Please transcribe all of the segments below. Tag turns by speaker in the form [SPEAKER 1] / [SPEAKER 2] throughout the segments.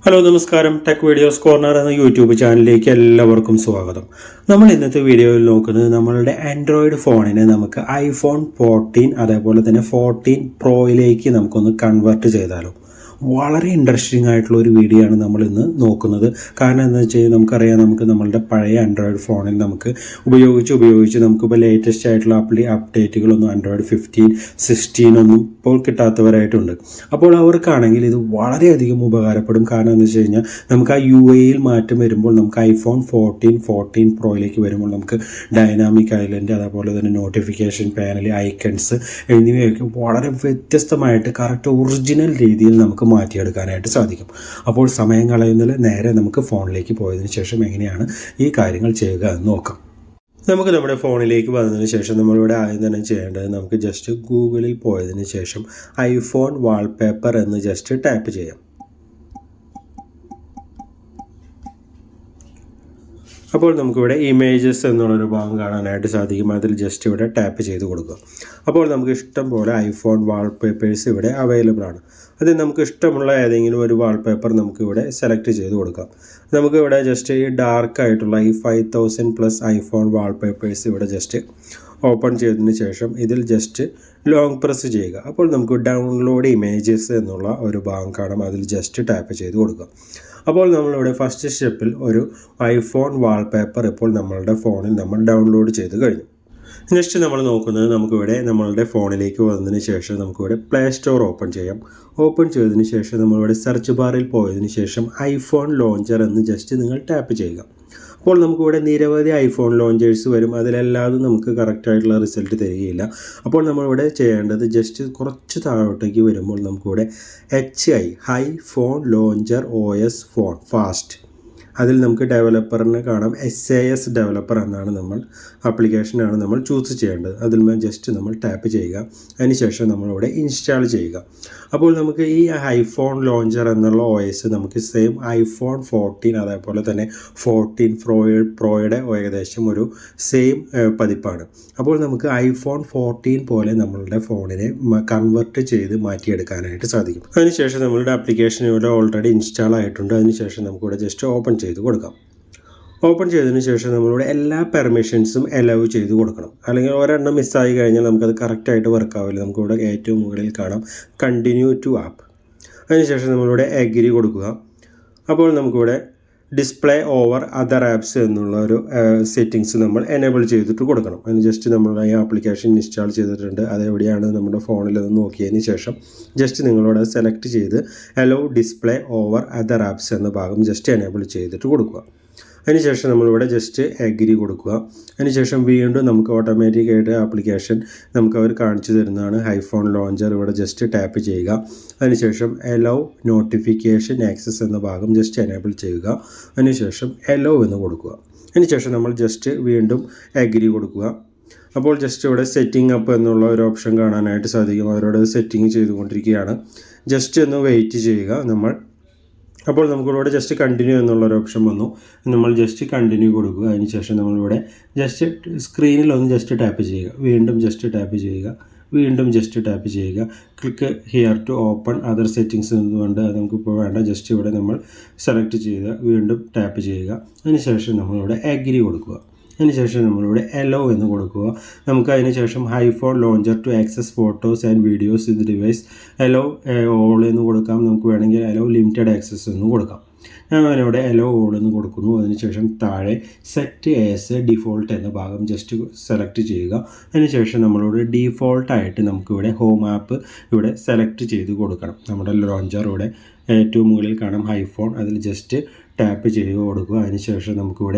[SPEAKER 1] Hello നമസ്കാരം. Tech videos corner എന്ന YouTube ചാനലിലേക്ക് എല്ലാവർക്കും സ്വാഗതം. നമ്മൾ ഇന്നത്തെ വീഡിയോയിൽ നോക്കുന്നത് നമ്മളുടെ ആൻഡ്രോയിഡ് ഫോണിനെ നമുക്ക് ഐഫോൺ 14 അതേപോലെ തന്നെ 14 പ്രോയിലേക്ക് നമുക്കൊന്ന് കൺവേർട്ട് ചെയ്താലോ. വളരെ ഇൻട്രസ്റ്റിംഗ് ആയിട്ടുള്ള ഒരു വീഡിയോ ആണ് നമ്മൾ ഇന്ന് നോക്കുന്നത്. കാരണം എന്താ വെച്ച് കഴിഞ്ഞാൽ നമുക്കറിയാം, നമ്മളുടെ പഴയ ആൻഡ്രോയിഡ് ഫോണിൽ നമുക്ക് ഉപയോഗിച്ച് നമുക്കിപ്പോൾ ലേറ്റസ്റ്റ് ആയിട്ടുള്ള അപ്ഡേറ്റുകളൊന്നും ആൻഡ്രോയിഡ് 15 16 ഒന്നും ഇപ്പോൾ കിട്ടാത്തവരായിട്ടുണ്ട്. അപ്പോൾ അവർക്കാണെങ്കിൽ ഇത് വളരെയധികം ഉപകാരപ്പെടും. കാരണം എന്താ വെച്ച് കഴിഞ്ഞാൽ നമുക്ക് ആ UIയിൽ മാറ്റം വരുമ്പോൾ നമുക്ക് ഐഫോൺ 14 പ്രോയിലേക്ക് വരുമ്പോൾ നമുക്ക് ഡൈനാമിക് ഐലൻഡ് അതേപോലെ തന്നെ നോട്ടിഫിക്കേഷൻ പാനൽ, ഐക്കൺസ് എന്നിവയൊക്കെ വളരെ വ്യത്യസ്തമായിട്ട് കറക്റ്റ് ഒറിജിനൽ രീതിയിൽ നമുക്ക് മാറ്റിയെടുക്കാനായിട്ട് സാധിക്കും. അപ്പോൾ സമയം കളയുന്നതിൽ നേരെ നമുക്ക് ഫോണിലേക്ക് പോയതിനു ശേഷം എങ്ങനെയാണ് ഈ കാര്യങ്ങൾ ചെയ്യുക എന്ന് നോക്കാം. നമുക്ക് നമ്മുടെ ഫോണിലേക്ക് വന്നതിന് ശേഷം നമ്മളിവിടെ ആദ്യം തന്നെ ചെയ്യേണ്ടത്, നമുക്ക് ജസ്റ്റ് ഗൂഗിളിൽ പോയതിന് ശേഷം ഐഫോൺ വാൾപേപ്പർ എന്ന് ജസ്റ്റ് ടാപ്പ് ചെയ്യാം. അപ്പോൾ നമുക്കിവിടെ ഇമേജസ് എന്നുള്ളൊരു ഭാഗം കാണാനായിട്ട് സാധിക്കും. അതിൽ ജസ്റ്റ് ഇവിടെ ടാപ്പ് ചെയ്ത് കൊടുക്കുക. അപ്പോൾ നമുക്ക് ഇഷ്ടം പോലെ ഐഫോൺ വാൾപേപ്പേഴ്സ് ഇവിടെ അവൈലബിൾ ആണ്. അതിൽ നമുക്ക് ഇഷ്ടമുള്ള ഏതെങ്കിലും ഒരു വാൾപേപ്പർ നമുക്കിവിടെ സെലക്ട് ചെയ്ത് കൊടുക്കാം. നമുക്കിവിടെ ജസ്റ്റ് ഈ ഡാർക്ക് ആയിട്ടുള്ള ഈ 5000+ ഐഫോൺ വാൾപേപ്പേഴ്സ് ഇവിടെ ജസ്റ്റ് ഓപ്പൺ ചെയ്തതിന് ശേഷം ഇതിൽ ജസ്റ്റ് ലോങ് പ്രസ് ചെയ്യുക. അപ്പോൾ നമുക്ക് ഡൗൺലോഡ് ഇമേജസ് എന്നുള്ള ഒരു ഭാഗം കാണാം. അതിൽ ജസ്റ്റ് ടാപ്പ് ചെയ്ത് കൊടുക്കുക. അപ്പോൾ നമ്മളിവിടെ ഫസ്റ്റ് സ്റ്റെപ്പിൽ ഒരു ഐഫോൺ വാൾപേപ്പർ ഇപ്പോൾ നമ്മളുടെ ഫോണിൽ നമ്മൾ ഡൗൺലോഡ് ചെയ്ത് കഴിഞ്ഞു. നെക്സ്റ്റ് നമ്മൾ നോക്കുന്നത്, നമുക്കിവിടെ നമ്മളുടെ ഫോണിലേക്ക് വന്നതിന് ശേഷം നമുക്കിവിടെ പ്ലേ സ്റ്റോർ ഓപ്പൺ ചെയ്യാം. ഓപ്പൺ ചെയ്തതിന് ശേഷം നമ്മളിവിടെ സെർച്ച് ബാറിൽ പോയതിന് ശേഷം ഐഫോൺ ലോഞ്ചർ എന്ന് ജസ്റ്റ് നിങ്ങൾ ടാപ്പ് ചെയ്യുക. അപ്പോൾ നമുക്കിവിടെ നിരവധി ഐഫോൺ ലോഞ്ചേഴ്സ് വരും. അതിലെല്ലാതും നമുക്ക് കറക്റ്റായിട്ടുള്ള റിസൾട്ട് തരികയില്ല. അപ്പോൾ നമ്മളിവിടെ ചെയ്യേണ്ടത് ജസ്റ്റ് കുറച്ച് താഴോട്ടേക്ക് വരുമ്പോൾ നമുക്കിവിടെ high phone launcher OS phone fast, അതിൽ നമുക്ക് ഡെവലപ്പറിനെ കാണാം. SAS ഡെവലപ്പർ എന്നാണ് ആപ്ലിക്കേഷനാണ് നമ്മൾ ചൂസ് ചെയ്യേണ്ടത്. അതിൽ ജസ്റ്റ് നമ്മൾ ടാപ്പ് ചെയ്യുക. അതിനുശേഷം നമ്മളിവിടെ ഇൻസ്റ്റാൾ ചെയ്യുക. അപ്പോൾ നമുക്ക് ഈ ഐഫോൺ ലോഞ്ചർ എന്നുള്ള OS നമുക്ക് സെയിം ഐഫോൺ 14 അതേപോലെ തന്നെ 14 പ്രോയുടെ ഏകദേശം ഒരു സെയിം പതിപ്പാണ്. അപ്പോൾ നമുക്ക് ഐഫോൺ 14 പോലെ നമ്മളുടെ ഫോണിനെ കൺവേർട്ട് ചെയ്ത് മാറ്റിയെടുക്കാനായിട്ട് സാധിക്കും. അതിനുശേഷം നമ്മളുടെ ആപ്ലിക്കേഷൻ ഇവിടെ ഓൾറെഡി ഇൻസ്റ്റാൾ ആയിട്ടുണ്ട്. അതിനുശേഷം നമുക്കിവിടെ ജസ്റ്റ് ഓപ്പൺ ചെയ്ത് കൊടുക്കാം. ഓപ്പൺ ചെയ്തതിന് ശേഷം നമ്മളിവിടെ എല്ലാ പെർമിഷൻസും അലൗ ചെയ്ത് കൊടുക്കണം. അല്ലെങ്കിൽ ഒരെണ്ണം മിസ്സായി കഴിഞ്ഞാൽ നമുക്കത് കറക്റ്റായിട്ട് വർക്ക് ആവില്ല. നമുക്കിവിടെ ഏറ്റവും മുകളിൽ കാണാം കണ്ടിന്യൂ ടു ആപ്പ്. അതിനുശേഷം നമ്മളിവിടെ അഗ്രി കൊടുക്കുക. അപ്പോൾ നമുക്കിവിടെ ഡിസ്പ്ലേ ഓവർ അതർ ആപ്സ് എന്നുള്ള ഒരു സെറ്റിങ്സ് നമ്മൾ എനേബിൾ ചെയ്തിട്ട് കൊടുക്കണം. അതിന് ജസ്റ്റ് നമ്മൾ ഈ ആപ്ലിക്കേഷൻ ഇൻസ്റ്റാൾ ചെയ്തിട്ടുണ്ട്. അതെവിടെയാണ് നമ്മുടെ ഫോണിൽ അത് നോക്കിയതിന് ശേഷം ജസ്റ്റ് നിങ്ങളോട് സെലക്ട് ചെയ്ത് allow display over other apps എന്ന ഭാഗം ജസ്റ്റ് എനേബിൾ ചെയ്തിട്ട് കൊടുക്കുക. അതിനുശേഷം നമ്മളിവിടെ ജസ്റ്റ് അഗ്രി കൊടുക്കുക. അതിനുശേഷം വീണ്ടും നമുക്ക് ഓട്ടോമാറ്റിക്കായിട്ട് ആപ്ലിക്കേഷൻ നമുക്ക് അവർ കാണിച്ചു തരുന്നതാണ് ഐഫോൺ ലോഞ്ചർ. ഇവിടെ ജസ്റ്റ് ടാപ്പ് ചെയ്യുക. അതിനുശേഷം അലോ നോട്ടിഫിക്കേഷൻ ആക്സസ് എന്ന ഭാഗം ജസ്റ്റ് എനേബിൾ ചെയ്യുക. അതിനുശേഷം അലോ എന്ന് കൊടുക്കുക. അതിനുശേഷം നമ്മൾ ജസ്റ്റ് വീണ്ടും അഗ്രി കൊടുക്കുക. അപ്പോൾ ജസ്റ്റ് ഇവിടെ സെറ്റിംഗ് അപ്പ് എന്നുള്ള ഒരു ഓപ്ഷൻ കാണാനായിട്ട് സാധിക്കും. അവരോട് സെറ്റിംഗ് ചെയ്തുകൊണ്ടിരിക്കുകയാണ്. ജസ്റ്റ് ഒന്ന് വെയിറ്റ് ചെയ്യുക നമ്മൾ. അപ്പോൾ നമുക്കിവിടെ ജസ്റ്റ് കണ്ടിന്യൂ എന്നുള്ളൊരു ഓപ്ഷൻ വന്നു. നമ്മൾ ജസ്റ്റ് കണ്ടിന്യൂ കൊടുക്കുക. അതിനുശേഷം നമ്മളിവിടെ ജസ്റ്റ് സ്ക്രീനിലൊന്ന് ജസ്റ്റ് ടാപ്പ് ചെയ്യുക. വീണ്ടും ജസ്റ്റ് ടാപ്പ് ചെയ്യുക. വീണ്ടും ജസ്റ്റ് ടാപ്പ് ചെയ്യുക. Click here to open other settings എന്നുകൊണ്ട് അത് നമുക്കിപ്പോൾ വേണ്ട. ജസ്റ്റ് ഇവിടെ നമ്മൾ സെലക്ട് ചെയ്യുക. വീണ്ടും ടാപ്പ് ചെയ്യുക. അതിനുശേഷം നമ്മളിവിടെ അഗ്രി കൊടുക്കുക. അതിനുശേഷം നമ്മളിവിടെ അലോ എന്ന് കൊടുക്കുക. നമുക്ക് അതിനുശേഷം iPhone launcher to access photos and videos ഇത് ഡിവൈസ് അലോ ഓൾ എന്ന് കൊടുക്കാം. നമുക്ക് വേണമെങ്കിൽ അലോ ലിമിറ്റഡ് ആക്സസ് എന്ന് കൊടുക്കാം. ഞാൻ അതിനവിടെ അലോ ഓൾ എന്ന് കൊടുക്കുന്നു. അതിനുശേഷം താഴെ സെറ്റ് ആസ് ഡിഫോൾട്ട് എന്ന ഭാഗം ജസ്റ്റ് സെലക്ട് ചെയ്യുക. അതിനുശേഷം നമ്മളിവിടെ ഡീഫോൾട്ടായിട്ട് നമുക്കിവിടെ ഹോം ആപ്പ് ഇവിടെ സെലക്ട് ചെയ്ത് കൊടുക്കണം. നമ്മുടെ ലോഞ്ചർ ഇവിടെ ഏറ്റവും മുകളിൽ കാണാം ഐഫോൺ, അതിൽ ജസ്റ്റ് ടാപ്പ് ചെയ്ത് കൊടുക്കുക. അതിനുശേഷം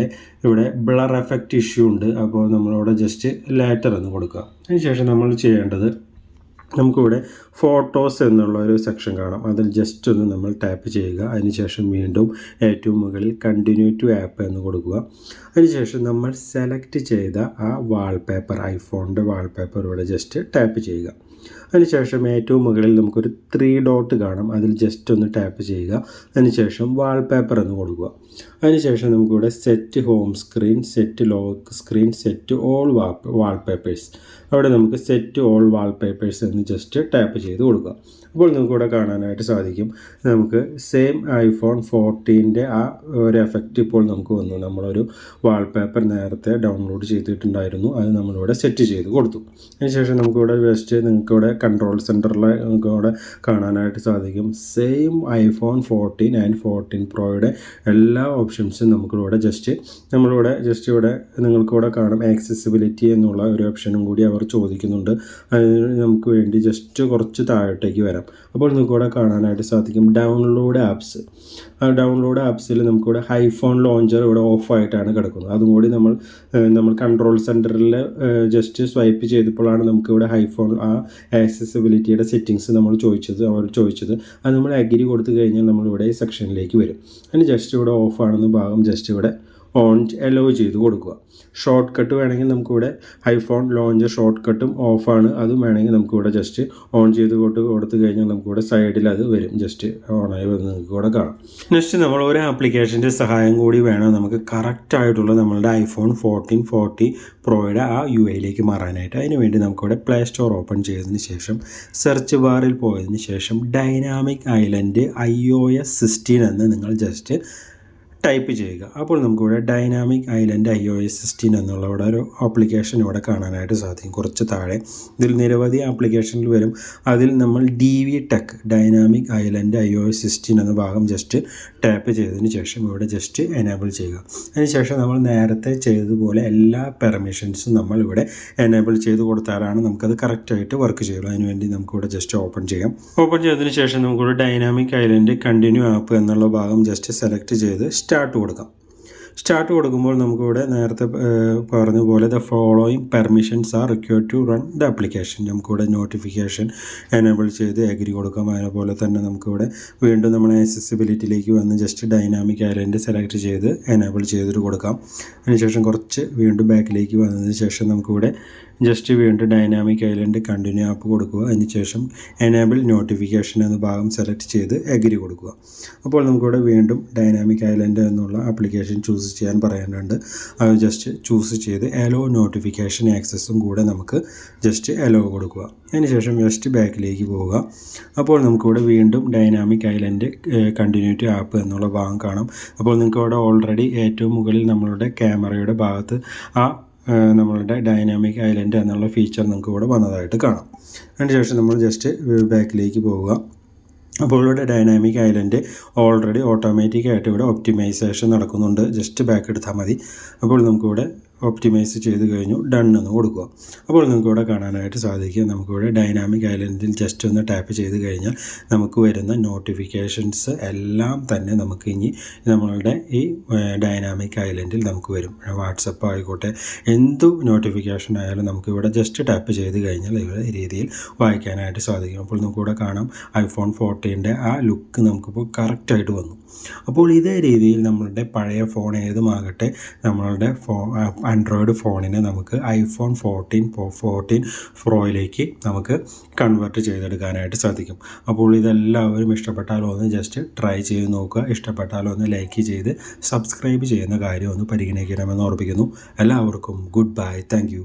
[SPEAKER 1] ഇവിടെ ബ്ലർ എഫക്റ്റ് ഇഷ്യൂ ഉണ്ട്. അപ്പോൾ നമ്മളിവിടെ ജസ്റ്റ് ലേറ്റർ എന്ന് കൊടുക്കുക. അതിനുശേഷം നമ്മൾ ചെയ്യേണ്ടത്, നമുക്കിവിടെ ഫോട്ടോസ് എന്നുള്ള ഒരു സെക്ഷൻ കാണാം. അതിൽ ജസ്റ്റ് ഒന്ന് നമ്മൾ ടാപ്പ് ചെയ്യുക. അതിനുശേഷം വീണ്ടും ഏറ്റവും മുകളിൽ കണ്ടിന്യൂ ടു ആപ്പ് എന്ന് കൊടുക്കുക. അതിനുശേഷം നമ്മൾ സെലക്ട് ചെയ്ത ആ വാൾപേപ്പർ, ഐഫോണിൻ്റെ വാൾപേപ്പർ ഇവിടെ ജസ്റ്റ് ടാപ്പ് ചെയ്യുക. അതിനുശേഷം ഏറ്റവും മുകളിൽ നമുക്കൊരു 3 ഡോട്ട് കാണാം, അതിൽ ജസ്റ്റ് ഒന്ന് ടാപ്പ് ചെയ്യുക. അതിനുശേഷം വാൾപേപ്പർ എന്ന് കൊടുക്കുക. അതിനുശേഷം നമുക്കിവിടെ set home screen, set lock screen, set all wallpapers, അവിടെ നമുക്ക് സെറ്റ് ഓൾ വാൾപേപ്പേഴ്സ് എന്ന് ജസ്റ്റ് ടാപ്പ് ചെയ്ത് കൊടുക്കുക. അപ്പോൾ നമുക്കിവിടെ കാണാനായിട്ട് സാധിക്കും, നമുക്ക് സെയിം iPhone 14 ആ ഒരു എഫക്റ്റ് ഇപ്പോൾ നമുക്ക് വന്നു. നമ്മളൊരു വാൾപേപ്പർ നേരത്തെ ഡൗൺലോഡ് ചെയ്തിട്ടുണ്ടായിരുന്നു, അത് നമ്മളിവിടെ സെറ്റ് ചെയ്ത് കൊടുത്തു. അതിനുശേഷം നമുക്കിവിടെ ജസ്റ്റ് നിങ്ങൾക്കിവിടെ കൺട്രോൾ സെൻറ്ററിൽ നമുക്കിവിടെ കാണാനായിട്ട് സാധിക്കും സെയിം iPhone 14 ആൻഡ് 14 Proയുടെ എല്ലാ ഓപ്ഷൻസും നമുക്കിവിടെ ജസ്റ്റ് ഇവിടെ നിങ്ങൾക്കിവിടെ കാണാം ആക്സസിബിലിറ്റി എന്നുള്ള ഒരു ഓപ്ഷനും കൂടി അവർ ചോദിക്കുന്നുണ്ട്. അതിന് നമുക്ക് വേണ്ടി ജസ്റ്റ് കുറച്ച് താഴോട്ടേക്ക് വരാം. അപ്പോൾ നമുക്കിവിടെ കാണാനായിട്ട് സാധിക്കും ഡൗൺലോഡ് ആപ്സ്. ആ ഡൗൺലോഡ് ആപ്സിൽ നമുക്കിവിടെ iPhone ലോഞ്ചർ ഇവിടെ ഓഫായിട്ടാണ് കിടക്കുന്നത്. അതും കൂടി നമ്മൾ കൺട്രോൾ സെൻറ്ററിൽ ജസ്റ്റ് സ്വൈപ്പ് ചെയ്തപ്പോഴാണ് നമുക്കിവിടെ iPhone ആ ആക്സസിബിലിറ്റിയുടെ സെറ്റിങ്സ് അവർ ചോദിച്ചത്. അത് നമ്മൾ അഗ്രി കൊടുത്തു കഴിഞ്ഞാൽ നമ്മളിവിടെ ഈ സെക്ഷനിലേക്ക് വരും. അതിന് ജസ്റ്റ് ഇവിടെ ഓഫാണെന്ന് ഭാഗം ജസ്റ്റ് ഇവിടെ ഓൺ അലോ ചെയ്ത് കൊടുക്കുക. ഷോർട്ട് കട്ട് വേണമെങ്കിൽ നമുക്കിവിടെ iPhone ലോഞ്ചർ ഷോർട്ട് കട്ടും ഓഫാണ്, അതും വേണമെങ്കിൽ നമുക്കിവിടെ ജസ്റ്റ് ഓൺ ചെയ്ത് കൊടുത്തു കഴിഞ്ഞാൽ നമുക്കിവിടെ സൈഡിൽ അത് വരും, ജസ്റ്റ് ഓണായി വന്ന് നിങ്ങൾക്ക് ഇവിടെ കാണാം. നെക്സ്റ്റ് നമ്മൾ ഒരു ആപ്ലിക്കേഷൻ്റെ സഹായം കൂടി വേണം നമുക്ക് കറക്റ്റായിട്ടുള്ള നമ്മളുടെ iPhone 14, 40 Proയുടെ ആ UIയിലേക്ക് മാറാനായിട്ട്. അതിനുവേണ്ടി നമുക്കിവിടെ പ്ലേ സ്റ്റോർ ഓപ്പൺ ചെയ്തതിന് ശേഷം സെർച്ച് ബാറിൽ പോയതിന് ശേഷം ഡൈനാമിക് ഐലൻഡ് iOS 16 എന്ന് നിങ്ങൾ ജസ്റ്റ് ടൈപ്പ് ചെയ്യുക. അപ്പോൾ നമുക്കിവിടെ ഡൈനാമിക് ഐലൻഡ് iOS 16 എന്നുള്ള ഇവിടെ ഒരു ആപ്ലിക്കേഷൻ ഇവിടെ കാണാനായിട്ട് സാധിക്കും. കുറച്ച് താഴെ ഇതിൽ നിരവധി ആപ്ലിക്കേഷനിൽ വരും. അതിൽ നമ്മൾ DV tech dynamic island iOS 16 എന്ന ഭാഗം ജസ്റ്റ് ടാപ്പ് ചെയ്തതിന് ശേഷം ഇവിടെ ജസ്റ്റ് എനേബിൾ ചെയ്യുക. അതിനുശേഷം നമ്മൾ നേരത്തെ ചെയ്തതുപോലെ എല്ലാ പെർമിഷൻസും നമ്മൾ ഇവിടെ എനേബിൾ ചെയ്ത് കൊടുത്താലാണ് നമുക്കത് കറക്റ്റായിട്ട് വർക്ക് ചെയ്യുള്ളൂ. അതിനുവേണ്ടി നമുക്കിവിടെ ജസ്റ്റ് ഓപ്പൺ ചെയ്യാം. ഓപ്പൺ ചെയ്തതിന് ശേഷം നമുക്കിവിടെ ഡൈനാമിക് ഐലൻഡ് കണ്ടിന്യൂ ആപ്പ് എന്നുള്ള ഭാഗം ജസ്റ്റ് സെലക്ട് ചെയ്ത് സ്റ്റാർട്ട് കൊടുക്കാം. സ്റ്റാർട്ട് കൊടുക്കുമ്പോൾ നമുക്കിവിടെ നേരത്തെ പറഞ്ഞ പോലെ the following permissions are required to run the application. നമുക്കിവിടെ നോട്ടിഫിക്കേഷൻ എനേബിൾ ചെയ്ത് അഗ്രി കൊടുക്കാം. അതുപോലെ തന്നെ നമുക്കിവിടെ വീണ്ടും നമ്മൾ ആക്സസിബിലിറ്റിയിലേക്ക് വന്ന് ജസ്റ്റ് ഡൈനാമിക് ഐലൻഡ് സെലക്ട് ചെയ്ത് എനേബിൾ ചെയ്തിട്ട് കൊടുക്കാം. അതിനുശേഷം കുറച്ച് വീണ്ടും ബാക്കിലേക്ക് വന്നതിന് ശേഷം നമുക്കിവിടെ ജസ്റ്റ് വീണ്ടും ഡൈനാമിക് ഐലൻഡ് കണ്ടിന്യൂ ആപ്പ് കൊടുക്കുക. അതിനുശേഷം എനേബിൾ നോട്ടിഫിക്കേഷൻ എന്ന ഭാഗം സെലക്ട് ചെയ്ത് അഗ്രി കൊടുക്കുക. അപ്പോൾ നമുക്കിവിടെ വീണ്ടും ഡൈനാമിക് ഐലൻഡ് എന്നുള്ള ആപ്ലിക്കേഷൻ ചൂസ് ചെയ്യാൻ പറയാനുണ്ട്. അത് ജസ്റ്റ് ചൂസ് ചെയ്ത് അലോ നോട്ടിഫിക്കേഷൻ ആക്സസും കൂടെ നമുക്ക് ജസ്റ്റ് അലോ കൊടുക്കുക. അതിനുശേഷം ജസ്റ്റ് ബാക്കിലേക്ക് പോവുക. അപ്പോൾ നമുക്കിവിടെ വീണ്ടും ഡൈനാമിക് ഐലൻഡ് കണ്ടിന്യൂറ്റി ആപ്പ് എന്നുള്ള ഭാഗം കാണാം. അപ്പോൾ നിങ്ങൾക്കിവിടെ ഓൾറെഡി ഏറ്റവും മുകളിൽ നമ്മളുടെ ക്യാമറയുടെ ഭാഗത്ത് ആ നമ്മളുടെ ഡൈനാമിക് ഐലൻഡ് എന്നുള്ള ഫീച്ചർ നിങ്ങൾക്ക് ഇവിടെ വന്നതായിട്ട് കാണാം. അതിനുശേഷം നമ്മൾ ജസ്റ്റ് ബാക്കിലേക്ക് പോവുക. അപ്പോൾ ഇവിടെ ഡൈനാമിക് ഐലൻഡ് ഓൾറെഡി ഓട്ടോമാറ്റിക്കായിട്ട് ഇവിടെ ഒപ്റ്റിമൈസേഷൻ നടക്കുന്നുണ്ട്. ജസ്റ്റ് ബാക്ക് എടുത്താൽ മതി. അപ്പോൾ നമുക്കിവിടെ ഒപ്റ്റിമൈസ് ചെയ്ത് കഴിഞ്ഞു ഡൺ എന്ന് കൊടുക്കുക. അപ്പോൾ നമുക്കിവിടെ കാണാനായിട്ട് സാധിക്കും, നമുക്കിവിടെ ഡൈനാമിക് ഐലൻഡിൽ ജസ്റ്റ് ഒന്ന് ടാപ്പ് ചെയ്ത് കഴിഞ്ഞാൽ നമുക്ക് വരുന്ന നോട്ടിഫിക്കേഷൻസ് എല്ലാം തന്നെ നമുക്ക് ഇനി നമ്മളുടെ ഈ ഡൈനാമിക് ഐലൻഡിൽ നമുക്ക് വരും. വാട്സപ്പ് ആയിക്കോട്ടെ, എന്തു നോട്ടിഫിക്കേഷൻ ആയാലും നമുക്കിവിടെ ജസ്റ്റ് ടാപ്പ് ചെയ്ത് കഴിഞ്ഞാൽ ഈ രീതിയിൽ വായിക്കാനായിട്ട് സാധിക്കും. അപ്പോൾ നമുക്കിവിടെ കാണാം iPhone 14 ആ ലുക്ക് നമുക്കിപ്പോൾ കറക്റ്റായിട്ട് വന്നു. അപ്പോൾ ഇതേ രീതിയിൽ നമ്മളുടെ പഴയ ഫോൺ ഏതുമാകട്ടെ നമ്മളുടെ ആൻഡ്രോയിഡ് ഫോണിനെ നമുക്ക് iPhone 14 Proയിലേക്ക് നമുക്ക് കൺവേർട്ട് ചെയ്തെടുക്കാനായിട്ട് സാധിക്കും. അപ്പോൾ ഇതെല്ലാവരും ഇഷ്ടപ്പെട്ടാലോ ഒന്ന് ജസ്റ്റ് ട്രൈ ചെയ്ത് നോക്കുക. ഇഷ്ടപ്പെട്ടാലോ ഒന്ന് ലൈക്ക് ചെയ്ത് സബ്സ്ക്രൈബ് ചെയ്യുന്ന കാര്യം ഒന്ന് പരിഗണിക്കണമെന്ന് ഓർമ്മിപ്പിക്കുന്നു. എല്ലാവർക്കും ഗുഡ് ബൈ, താങ്ക് യു.